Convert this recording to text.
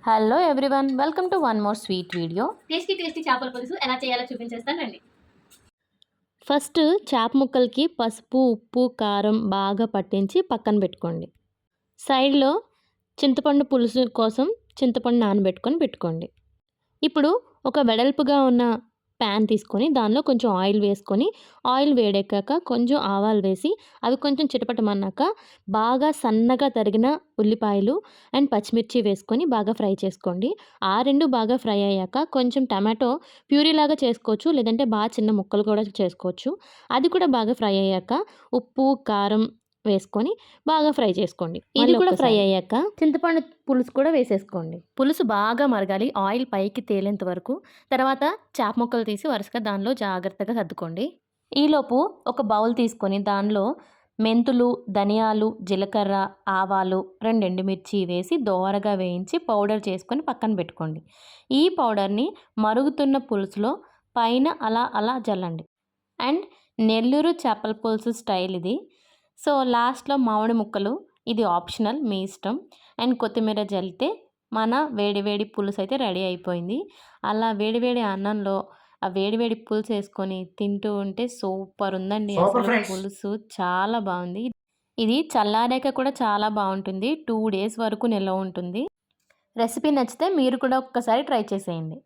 Hello everyone, welcome to one more sweet video. Tasty చేపల పులుసు ఎలా చేయాలో చూపించేస్తానండి. ఫస్ట్ చేప ముక్కలకి పసుపు, ఉప్పు, కారం బాగా పట్టించి పక్కన పెట్టుకోండి. సైడ్లో చింతపండు పులుసు కోసం చింతపండు నానబెట్టుకొని పెట్టుకోండి. ఇప్పుడు ఒక వెడల్పుగా ఉన్న ప్యాన్ తీసుకొని దానిలో కొంచెం ఆయిల్ వేసుకొని, ఆయిల్ వేడెక్కాక కొంచెం ఆవాలు వేసి అవి కొంచెం చిటపటమన్నాక బాగా సన్నగా తరిగిన ఉల్లిపాయలు అండ్ పచ్చిమిర్చి వేసుకొని బాగా ఫ్రై చేసుకోండి. ఆ 2 బాగా ఫ్రై అయ్యాక కొంచెం టమాటో ప్యూరీలాగా చేసుకోవచ్చు, లేదంటే బాగా చిన్న ముక్కలు కూడా చేసుకోవచ్చు. అది కూడా బాగా ఫ్రై అయ్యాక ఉప్పు, కారం వేసుకొని బాగా ఫ్రై చేసుకోండి. ఇది కూడా ఫ్రై అయ్యాక చింతపండు పులుసు కూడా వేసేసుకోండి. పులుసు బాగా మరగాలి, ఆయిల్ పైకి తేలేంత వరకు. తర్వాత చేప ముక్కలు తీసి వరుసగా దానిలో జాగ్రత్తగా సర్దుకోండి. ఈలోపు ఒక బౌల్ తీసుకొని దానిలో మెంతులు, ధనియాలు, జీలకర్ర, ఆవాలు, 2 ఎండుమిర్చి వేసి దోరగా వేయించి పౌడర్ చేసుకొని పక్కన పెట్టుకోండి. ఈ పౌడర్ని మరుగుతున్న పులుసులో పైన అలా అలా జల్లండి. అండ్ నెల్లూరు చేపల పులుసు స్టైల్ ఇది. సో లాస్ట్లో మామిడి ముక్కలు, ఇది ఆప్షనల్, మీ ఇష్టం. అండ్ కొత్తిమీర జల్లితే మన వేడివేడి పులుసు అయితే రెడీ అయిపోయింది. అలా వేడివేడి అన్నంలో ఆ వేడివేడి పులుసు వేసుకొని తింటూ ఉంటే సూపర్ ఉందండి. అసలు పులుసు చాలా బాగుంది. ఇది చల్లారాక కూడా చాలా బాగుంటుంది. 2 డేస్ వరకు నిల్వ ఉంటుంది. రెసిపీ నచ్చితే మీరు కూడా ఒక్కసారి ట్రై చేసేయండి.